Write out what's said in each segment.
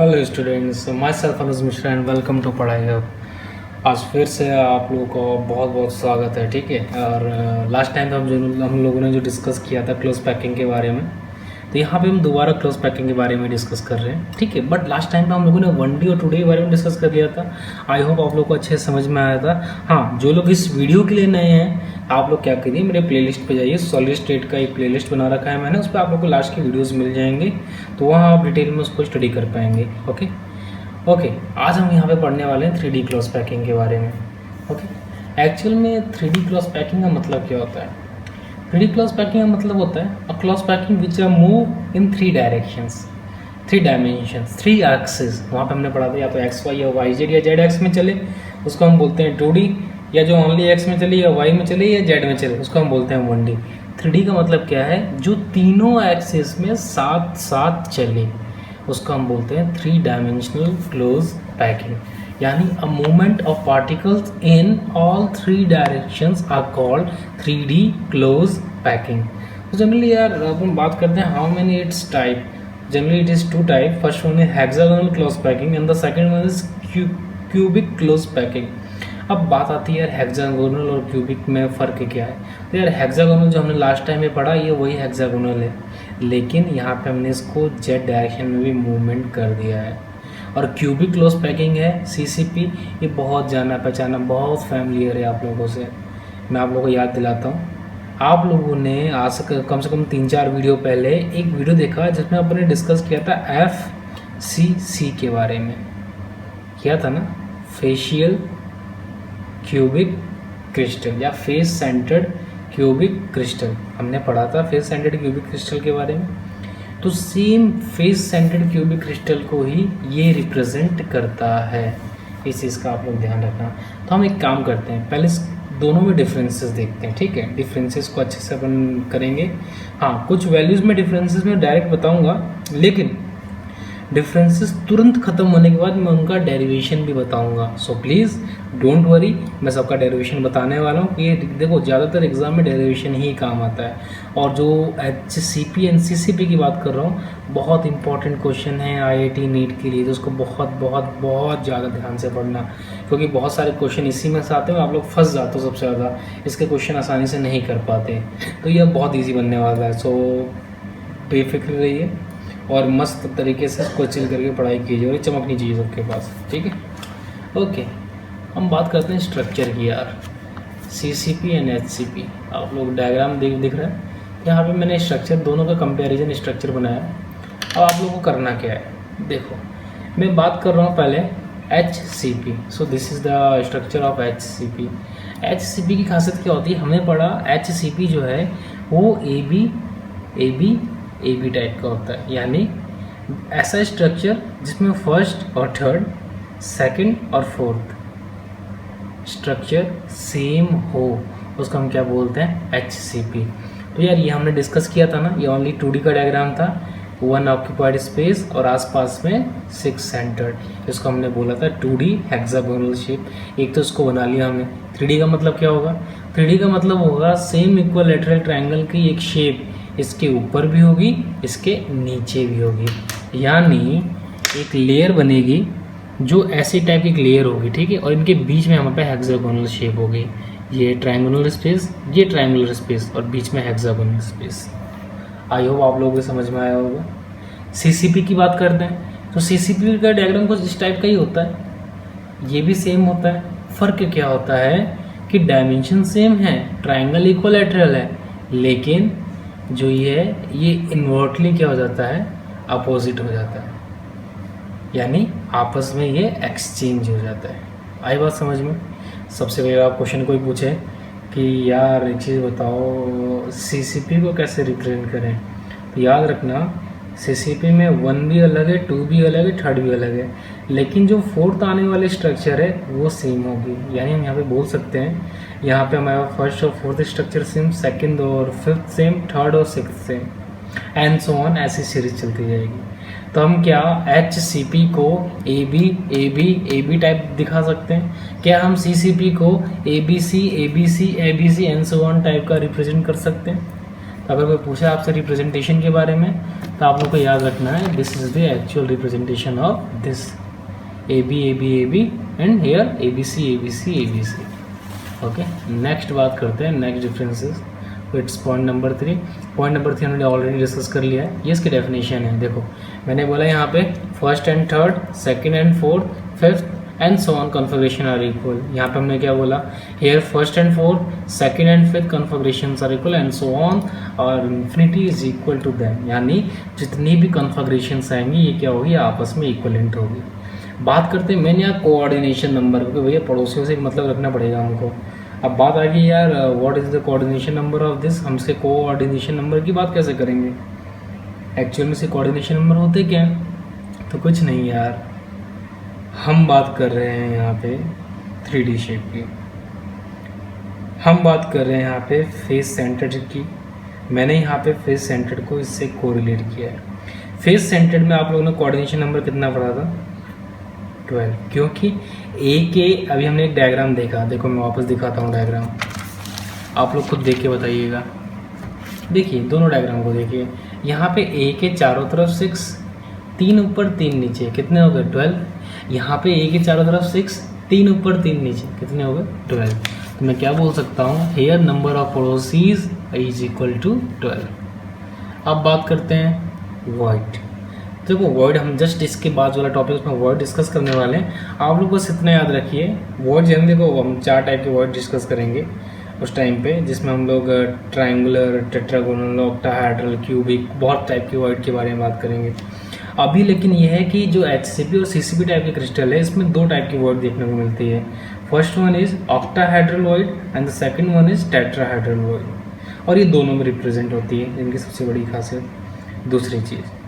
Hello students, myself Anuj Mishra and welcome to Padhai Hub. आज फिर से आप लोगों को बहुत बहुत स्वागत है। ठीक है। और लास्ट टाइम हम लोगों ने जो डिस्कस किया था क्लोज पैकिंग के बारे में, तो यहाँ पे हम दोबारा क्लोज पैकिंग के बारे में डिस्कस कर रहे हैं। ठीक है। बट लास्ट टाइम पे हम लोगों ने 1D और 2D के बारे में डिस्कस कर लिया था। आई होप आप लोग को अच्छे से समझ में आया था। हाँ, जो लोग इस वीडियो के लिए नए हैं, आप लोग क्या करिए, मेरे प्लेलिस्ट पे जाइए। सॉलिड स्टेट का एक प्लेलिस्ट बना रखा है मैंने, उस पर आप लोग को लास्ट की वीडियोस मिल जाएंगे, तो वहाँ आप डिटेल में उसको स्टडी कर पाएंगे। ओके, आज हम यहाँ पे पढ़ने वाले हैं 3D क्लॉज पैकिंग के बारे में। ओके, एक्चुअल में 3D क्लॉज पैकिंग का मतलब क्या होता है? 3D क्लॉज पैकिंग का मतलब होता है a close packing which are move in 3 directions, 3 dimensions, 3 axis. वहाँ पे हमने पढ़ा था या तो एक्स वाई या वाई जेड या जेड एक्स में चले, उसको हम बोलते हैं 2D, या जो ओनली एक्स में चले या वाई में चले या जेड में चले, उसको हम बोलते हैं 1D। 3D का मतलब क्या है? जो तीनों एक्सिस में साथ साथ चले, उसको हम बोलते हैं 3 डायमेंशनल क्लोज पैकिंग। यानी a movement of particles in all 3 directions are called 3D close packing. तो जनरली यार अपन बात करते हैं how many its type. Generally it is 2 type. First one है hexagonal close packing and the second one is cubic close packing. अब बात आती है यार हेक्सागोनल और क्यूबिक में फ़र्क क्या है? तो यार हेक्सागोनल जो हमने लास्ट टाइम में पढ़ा, ये वही हेक्सागोनल है, लेकिन यहाँ पे हमने इसको जेड डायरेक्शन में भी मूवमेंट कर दिया है। और क्यूबिक क्लोज पैकिंग है सीसीपी, ये बहुत जाना पहचाना, बहुत फैमिलियर है आप लोगों से। मैं आप लोगों को याद दिलाता हूँ, आप लोगों ने आज से कम 3-4 वीडियो पहले एक वीडियो देखा जिसमें अपने डिस्कस किया था FCC के बारे में, किया था ना, फेशियल क्यूबिक क्रिस्टल या फेस सेंटर्ड क्यूबिक क्रिस्टल। हमने पढ़ा था फेस सेंटर्ड क्यूबिक क्रिस्टल के बारे में। तो same face centred cubic crystal को ही ये रिप्रेजेंट करता है। इस चीज़ का आप लोग ध्यान रखना। तो हम एक काम करते हैं, पहले दोनों में डिफरेंसेस देखते हैं। ठीक है, डिफरेंसेस को अच्छे से अपन करेंगे। हाँ, कुछ वैल्यूज़ में डिफरेंसेस में डायरेक्ट बताऊंगा, लेकिन डिफरेंसेस तुरंत खत्म होने के बाद मैं उनका डेरिवेशन भी बताऊंगा। सो प्लीज़ डोंट वरी, मैं सबका डेरिवेशन बताने वाला हूँ। ये देखो, ज़्यादातर एग्जाम में डेरिवेशन ही काम आता है। और जो HCP एंड CCP की बात कर रहा हूँ, बहुत इंपॉर्टेंट क्वेश्चन है IIT नीट के लिए, तो उसको बहुत बहुत बहुत ज़्यादा ध्यान से पढ़ना, क्योंकि बहुत सारे क्वेश्चन इसी में से आते हैं। आप लोग फंस जाते हो सबसे ज़्यादा, इसके क्वेश्चन आसानी से नहीं कर पाते। तो यह बहुत ईजी बनने वाला है। सो बेफिक्र रहिए और मस्त तरीके से इसको चिल करके पढ़ाई कीजिए, और ये चमकनी चाहिए सबके पास। ठीक है। ओके, हम बात करते हैं स्ट्रक्चर की यार। CCP एंड HCP, आप लोग डायग्राम दिख रहा है यहाँ पे। मैंने स्ट्रक्चर दोनों का कंपैरिजन स्ट्रक्चर बनाया। अब आप लोगों को करना क्या है, देखो मैं बात कर रहा हूँ पहले HCP। So this is the structure of HCP। HCP की खासियत क्या होती है? हमने पढ़ा HCP जो है वो AB टाइप का होता है। यानी ऐसा स्ट्रक्चर जिसमें फर्स्ट और थर्ड, सेकंड और फोर्थ स्ट्रक्चर सेम हो, उसको हम क्या बोलते हैं? HCP। तो यार ये हमने डिस्कस किया था ना, ये ओनली 2D का डायग्राम था। 1 ऑक्यूपाइड स्पेस और आसपास में 6 सेंटर्ड, इसको हमने बोला था 2D हेक्सागोनल शेप। एक तो इसको बना लिया हमने। 3D का मतलब क्या होगा? 3D का मतलब होगा सेम इक्विलैटरल ट्रायंगल की एक शेप, इसके ऊपर भी होगी, इसके नीचे भी होगी। यानी एक लेयर बनेगी जो ऐसी टाइप की एक लेयर होगी, ठीक है, और इनके बीच में हमारे पास हेक्सागोनल शेप होगी। ये ट्रायंगुलर स्पेस, ये ट्रायंगुलर स्पेस, और बीच में हेक्सागोनल स्पेस। आई होप आप लोगों को समझ में आया होगा। CCP की बात करते हैं, तो CCP का डायग्राम कुछ इस टाइप का ही होता है। ये भी सेम होता है। फ़र्क क्या होता है कि डायमेंशन सेम है, ट्रायंगल इक्विलैटरल है, लेकिन जो ये है ये इन्वर्टली क्या हो जाता है? अपोजिट हो जाता है। यानी आपस में ये एक्सचेंज हो जाता है। आई बात समझ में? सबसे पहले आप क्वेश्चन कोई पूछे कि यार एक चीज़ बताओ, CCP को कैसे रिप्रेजेंट करें, तो याद रखना CCP में 1 भी अलग है, 2 भी अलग है, 3rd भी अलग है, लेकिन जो 4th आने वाले स्ट्रक्चर है वो सेम होगी। यानी हम यहाँ पे बोल सकते हैं, यहाँ पे हमारा फर्स्ट और 4th स्ट्रक्चर सेम, सेकंड और 5th सेम, 3rd और 6th same, and so on, ऐसी सीरीज चलती जाएगी। तो हम क्या HCP को AB टाइप दिखा सकते हैं? क्या हम CCP को ABC and so on type का रिप्रेजेंट कर सकते हैं? तो अगर कोई पूछे आपसे रिप्रेजेंटेशन के बारे में तो आप लोग को याद रखना है this is the actual representation of this A B and here A B C. Okay, next बात करते हैं, next differences. It's point number 3। Point number 3 हमने ऑलरेडी डिस्कस कर लिया है, ये इसकी डेफिनेशन है। देखो मैंने बोला यहाँ पे first and third, second and fourth, fifth and so on configuration are equal. यहाँ पे हमने क्या बोला, here first and fourth, second and fifth configuration are equal and so on और infinity is equal to them, यानी जितनी भी कन्फिगरेशंस आएंगी ये क्या होगी, आपस में इक्वलेंट होगी। बात करते हैं मेन यहाँ कोऑर्डिनेशन नंबर, क्योंकि भैया पड़ोसियों से मतलब रखना पड़ेगा हमको। अब बात आ गई यार what is the coordination number of this, हम इसके कोऑर्डिनेशन नंबर की बात कैसे करेंगे। एक्चुअल में से कोऑर्डिनेशन नंबर होते क्या हैं, तो कुछ नहीं यार, हम बात कर रहे हैं यहाँ पे 3D शेप की, हम बात कर रहे हैं यहाँ पे फेस सेंटर्ड की। मैंने यहाँ पे फेस सेंटर्ड को इससे कोरिलेट किया है। फेस सेंटर्ड में आप लोगों ने कोऑर्डिनेशन नंबर कितना पढ़ा था, 12, क्योंकि ए के अभी हमने एक डायग्राम देखा, देखो मैं वापस दिखाता हूँ डायग्राम, आप लोग खुद देख के बताइएगा। देखिए दोनों डायग्राम को देखिए, यहाँ पे ए के चारों तरफ 6, 3 ऊपर 3 नीचे, कितने हो गए 12। यहाँ पे ए के चारों तरफ 6, 3 ऊपर 3 नीचे, कितने हो गए 12। तो मैं क्या बोल सकता हूँ, हेयर नंबर ऑफ पड़ोसीज इज इक्वल टू 12। अब बात करते हैं वॉइड। देखो वॉइड हम जस्ट इसके बाद वाला टॉपिक उसमें वॉइड डिस्कस करने वाले हैं। आप लोग बस इतना याद रखिए, वॉइड जन देखो हम 4 टाइप के वॉइड डिस्कस करेंगे उस टाइम पे, जिसमें हम लोग ट्रायंगुलर, टेट्रागोनल, ऑक्टाहेड्रल, क्यूबिक, बहुत टाइप के वॉइड के बारे में बात करेंगे अभी। लेकिन यह है कि जो HCP और CCP टाइप के क्रिस्टल है, इसमें 2 टाइप की वॉइड देखने को मिलती है। First one is octahedral void and the second one is tetrahedral void, और ये दोनों में रिप्रेजेंट होती है, इनकी सबसे बड़ी खासियत। दूसरी चीज़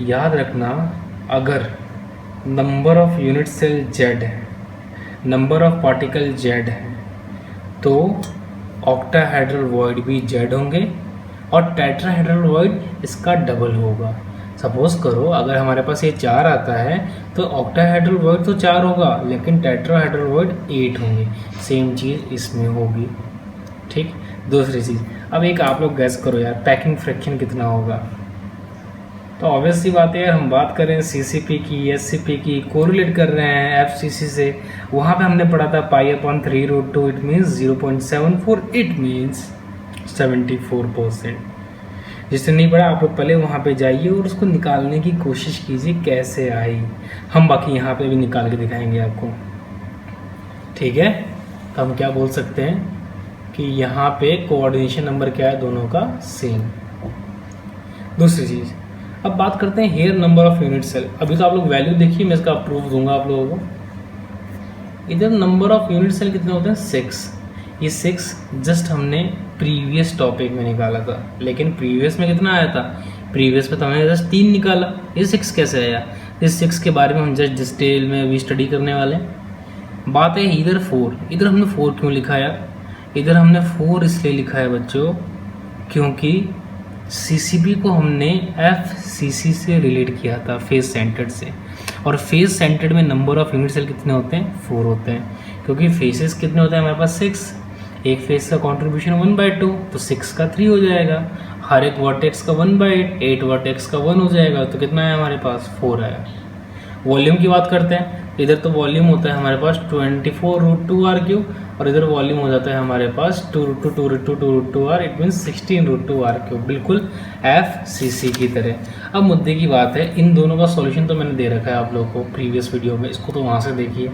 याद रखना, अगर number of unit cell Z है, नंबर ऑफ पार्टिकल Z है, तो ऑक्टाहेड्रल वॉइड भी Z होंगे और टेट्राहेड्रल वॉइड इसका डबल होगा। सपोज करो अगर हमारे पास ये 4 आता है तो ऑक्टाहेड्रल वॉइड तो 4 होगा, लेकिन टेट्राहेड्रल वॉइड 8 होंगे। सेम चीज़ इसमें होगी, ठीक। दूसरी चीज़, अब एक आप लोग गैस करो यार, पैकिंग फ्रैक्शन कितना होगा। तो ऑब्वियस सी बात है यार, हम बात करें CCP की, SCP की, कोरिलेट कर रहे हैं FCC से। वहाँ पे हमने पढ़ा था π/3√2, इट मीन्स 0.74, इट मीन्स 74%। जिसने नहीं पढ़ा आप लोग पहले वहाँ पे जाइए और उसको निकालने की कोशिश कीजिए कैसे आई। हम बाकी यहाँ पे भी निकाल के दिखाएंगे आपको, ठीक है। तो हम क्या बोल सकते हैं कि यहाँ पे कोऑर्डिनेशन नंबर क्या है, दोनों का सेम। दूसरी चीज़, अब बात करते हैं here number of unit cell. अभी तो आप लोग वैल्यू देखिए, मैं इसका प्रूफ दूंगा आप लोगों को। इधर नंबर ऑफ यूनिट सेल कितने होते हैं, 6। ये 6 जस्ट हमने प्रीवियस टॉपिक में निकाला था, लेकिन प्रीवियस में कितना आया था, प्रीवियस में तो हमने जस्ट 3 निकाला, ये 6 कैसे आया। इस 6 के बारे में हम जस्ट डिटेल में अभी स्टडी करने वाले हैं। बात है इधर 4, इधर हमने 4 क्यों लिखा यार, इधर हमने 4 इसलिए लिखा है बच्चों क्योंकि CCP को हमने FCC से रिलेट किया था, फेस सेंटर्ड से। और फेस सेंटर्ड में नंबर ऑफ यूनिट सेल कितने होते हैं, 4 होते हैं, क्योंकि फेसेस कितने होते हैं हमारे पास 6। एक फेस का कॉन्ट्रीब्यूशन 1/2, तो 6 का 3 हो जाएगा। हर एक वर्टेक्स का 1/8 वर्टेक्स का 1 हो जाएगा, तो कितना है हमारे पास, 4 आया। वॉल्यूम की बात करते हैं, इधर तो वॉल्यूम होता है हमारे पास 24√2r3, और इधर वॉल्यूम हो जाता है हमारे पास 2√2√2√2r, इट मीन्स 16√2r3, बिल्कुल FCC की तरह। अब मुद्दे की बात है, इन दोनों का सॉल्यूशन तो मैंने दे रखा है आप लोगों को प्रीवियस वीडियो में, इसको तो वहाँ से देखिए।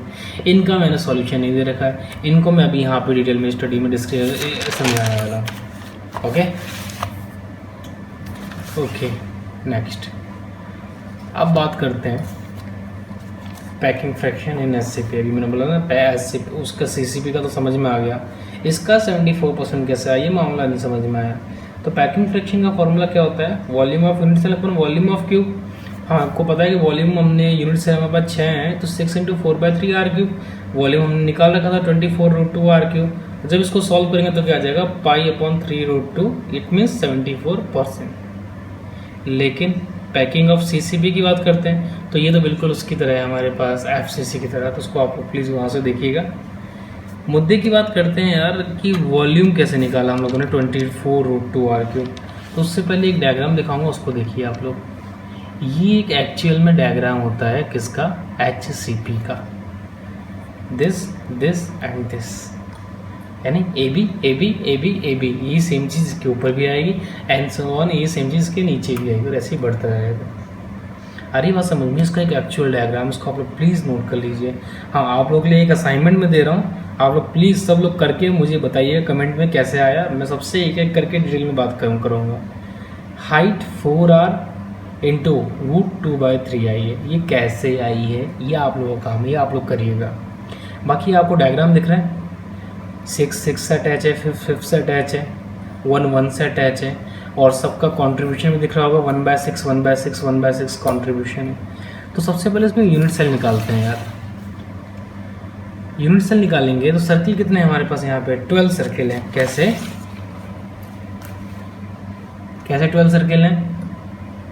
इनका मैंने सॉल्यूशन नहीं दे रखा है, इनको मैं अभी यहाँ पे डिटेल में स्टडी में समझाने वाला हूँ। ओके नेक्स्ट, अब बात करते हैं पैकिंग फ्रैक्शन इन SCP। अभी मैंने बोला ना SCP, उसका CCP का तो समझ में आ गया, इसका 74% कैसे आया ये मामला नहीं समझ में आया। तो पैकिंग फ्रैक्शन का फॉर्मूला क्या होता है, volume of unit cell upon volume of cube. हाँ आपको पता है कि वॉल्यूम हमने यूनिट सेल हमारे पास 6 हैं, तो 6 × 4/3r3। वॉल्यूम हमने निकाल रखा था 24√2r3। जब इसको सॉल्व करेंगे तो क्या आ जाएगा, π/3√2, इट मीन्स 74%। लेकिन पैकिंग ऑफ CCP की बात करते हैं तो ये तो बिल्कुल उसकी तरह है हमारे पास, FCC की तरह। तो उसको आप प्लीज़ वहाँ से देखिएगा। मुद्दे की बात करते हैं यार कि वॉल्यूम कैसे निकाला हम लोगों ने 24√2 r³। तो उससे पहले एक डायग्राम दिखाऊंगा, उसको देखिए आप लोग। ये एक एक्चुअल में डायग्राम होता है किसका, HCP का। दिस दिस एंड दिस, यानी A B A B A B A B, ये सेम चीज़ इसके ऊपर भी आएगी एंड सो ऑन, ये सेम चीज़ इसके नीचे भी आएगी और ऐसे ही बढ़ता रहेगा। अरे बात समझ में, इसका एक एक्चुअल डायग्राम, इसको आप लोग प्लीज़ नोट कर लीजिए। हाँ, आप लोग के लिए एक असाइनमेंट में दे रहा हूँ, आप लोग प्लीज़ सब लोग करके मुझे बताइए कमेंट में कैसे आया। मैं सबसे एक एक करके डिटेल में बात करूँगा। हाइट 4r इंटू √2/3 आई है, ये कैसे आई है, ये आप लोगों का काम है, ये आप लोग करिएगा। बाकी आपको डायग्राम दिख रहा है, 6 से अटैच है, 5 से अटैच है, 1 से अटैच है, और सबका कंट्रीब्यूशन भी दिख रहा होगा 1/6 1/6 1/6 कंट्रीब्यूशन है। तो सबसे पहले इसमें यूनिट सेल निकालते हैं यार। यूनिट सेल निकालेंगे तो सर्किल कितने हैं हमारे पास, यहाँ पे 12 सर्किल हैं। कैसे कैसे 12 सर्किल हैं,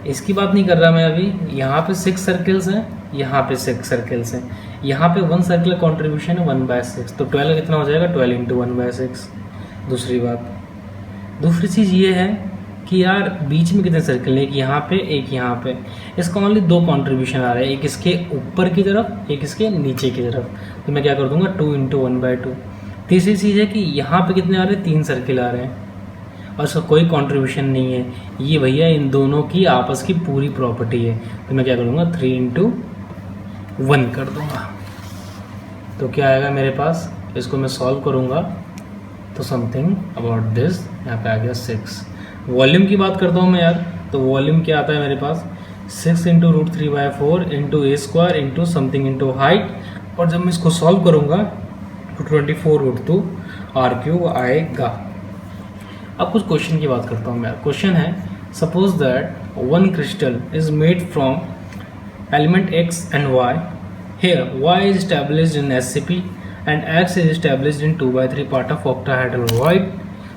इसकी बात नहीं कर रहा मैं अभी। यहाँ पे 6 सर्किल्स हैं, यहाँ पे 6 सर्किल्स हैं, यहाँ पे 1 सर्किल कंट्रीब्यूशन है 1/6, तो 12 कितना हो जाएगा, 12 इंटू 1/6। दूसरी चीज़ ये है कि यार बीच में कितने सर्किल है, एक यहाँ पे एक यहाँ पे, इसका ओनली 2 कंट्रीब्यूशन आ रहा है, एक इसके ऊपर की तरफ एक इसके नीचे की तरफ, तो मैं क्या कर दूंगा 2 इंटू 1/2। तीसरी चीज़ है कि यहाँ पे कितने आ रहे हैं, 3 सर्किल आ रहे हैं और इसका कोई कंट्रीब्यूशन नहीं है, ये भैया इन दोनों की आपस की पूरी प्रॉपर्टी है, तो मैं क्या करूँगा 3 इंटू 1 कर दूँगा। तो क्या आएगा मेरे पास, इसको मैं सॉल्व करूँगा तो समथिंग अबाउट दिस, यहाँ पे आ गया 6। वॉल्यूम की बात करता हूँ मैं यार, तो वॉल्यूम क्या आता है मेरे पास, 6 into √3/4 into A² into something into height, और जब मैं इसको सॉल्व करूँगा तो 24√2 r³ आएगा। अब कुछ क्वेश्चन की बात करता हूँ मैं। क्वेश्चन है, suppose that one crystal is made from element X and Y. Here Y is established in SCP and X is established in 2/3 part of octahedral void.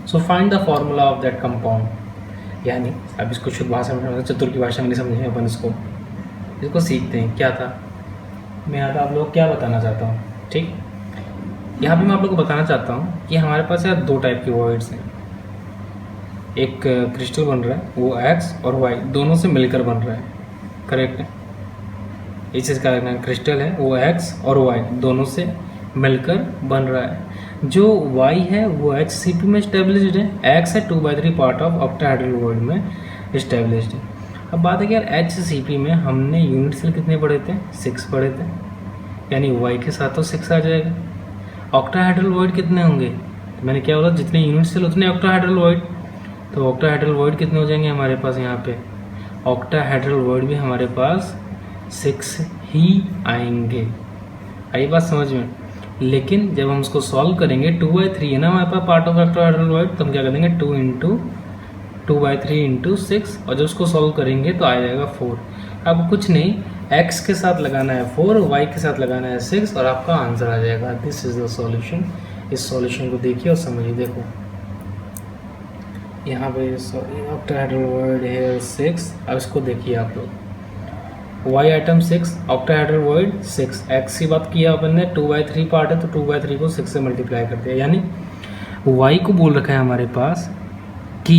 So find the formula of that compound. यानी अब इसको शुद्ध भाषा में, चतुर की भाषा में नहीं समझेंगे अपन, इसको सीखते हैं। क्या था, मैं यहाँ पे आप लोग क्या बताना चाहता हूँ, ठीक। यहाँ पे मैं आप लोग को बताना चाहता हूँ कि हमारे पास यार 2 टाइप के वॉइड्स हैं। एक क्रिस्टल बन रहा है, वो X और Y दोनों से मिलकर बन रहा है, करेक्ट है। इस चीज़ का क्रिस्टल है वो X और Y दोनों से मिलकर बन रहा है। जो Y है वो HCP में इस्टेब्लिश्ड है, X है 2/3 पार्ट ऑफ ऑक्टाहेड्रल वॉइड में इस्टेब्लिश्ड है। अब बात है कि यार HCP में हमने यूनिट सेल कितने पढ़े थे, 6 पढ़े थे, यानी Y के साथ तो 6 आ जाएगा। ऑक्टाहेड्रल वॉइड कितने होंगे, तो मैंने क्या बोला, जितने यूनिट सेल उतने ऑक्टाहेड्रल वॉइड, तो ऑक्टाहेड्रल वॉइड कितने हो जाएंगे हमारे पास, यहाँ पे ऑक्टाहेड्रल वॉइड भी हमारे पास 6 ही आएंगे। आई बात समझ में। लेकिन जब हम उसको सॉल्व करेंगे 2/3 है ना हमारे पास पार्ट ऑफ ऑक्टाहेड्रल वॉइड, तो हम क्या करेंगे 2 इंटू 2/3 इंटू 6, और जब उसको सॉल्व करेंगे तो आ जाएगा 4। अब कुछ नहीं, x के साथ लगाना है 4, y के साथ लगाना है 6, और आपका आंसर आ जाएगा। This is the solution. इस सॉल्यूशन को देखिए और समझिए। देखो यहाँ पे ऑक्टाहेड्रल वॉइड है 6, अब इसको देखिए आप लोग, y item 6, octahedral void 6, x की बात किया अपन ने, 2/3 पार्ट है तो 2/3 को 6 से मल्टीप्लाई कर दिया, यानी y को बोल रखा है हमारे पास कि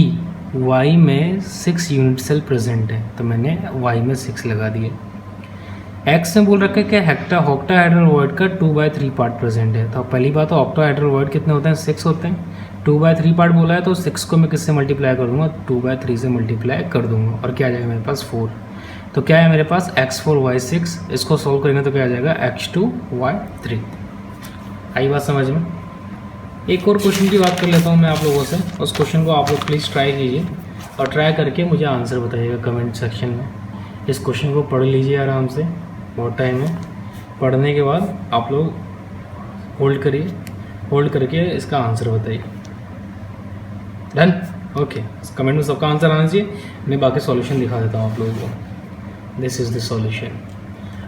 y में 6 यूनिट सेल प्रेजेंट है, तो मैंने y में 6 लगा दिए। x में बोल रखा है कि ऑक्टाहेड्रल वॉइड का 2/3 पार्ट प्रेजेंट है, तो पहली बात तो ऑक्टाहेड्रल वॉइड कितने होते हैं, 6 होते हैं। 2/3 पार्ट बोला है तो 6 को मैं किससे मल्टीप्लाई कर दूंगा, 2/3 से मल्टीप्लाई कर दूंगा, और क्या आ जाएगा मेरे पास 4। तो क्या है मेरे पास x4 y6, इसको सॉल्व करेंगे तो क्या आ जाएगा x2 y3। आई बात समझ में। एक और क्वेश्चन की बात कर लेता हूँ मैं आप लोगों से, उस क्वेश्चन को आप लोग प्लीज़ ट्राई कीजिए और ट्राई करके मुझे आंसर बताइएगा कमेंट सेक्शन में। इस क्वेश्चन को पढ़ लीजिए आराम से, बहुत टाइम है। पढ़ने के बाद आप लोग होल्ड करिए, होल्ड करके इसका आंसर बताइए। Done, okay. कमेंट में सबका आंसर आना चाहिए। मैं बाकी सॉल्यूशन दिखा देता हूँ आप लोगों को। This is the solution.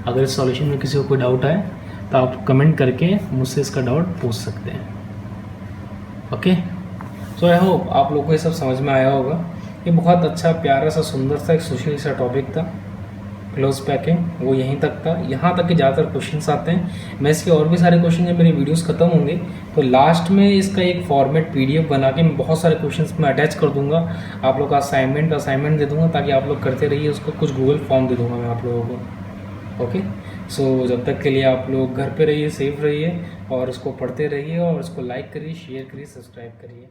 अगर इस सॉल्यूशन में किसी को कोई डाउट आए तो आप कमेंट करके मुझसे इसका डाउट पूछ सकते हैं। ओके, सो आई होप आप लोगों को ये सब समझ में आया होगा। ये बहुत अच्छा, प्यारा सा, सुंदर सा, एक सुशील सा टॉपिक था। क्लोज पैकिंग वो यहीं तक था, यहाँ तक के ज़्यादातर क्वेश्चंस आते हैं। मैं इसके और भी सारे क्वेश्चन जब मेरी वीडियोस खत्म होंगे तो लास्ट में इसका एक फॉर्मेट पीडीएफ बना के मैं बहुत सारे क्वेश्चंस में अटैच कर दूंगा, आप लोग का असाइनमेंट दे दूंगा ताकि आप लोग करते रहिए उसको। कुछ गूगल फॉर्म दे दूंगा मैं आप लोगों को। ओके, सो जब तक के लिए आप लोग घर पे रहिए, सेफ रहिए और इसको पढ़ते रहिए और इसको लाइक करिए, शेयर करिए, सब्सक्राइब करिए।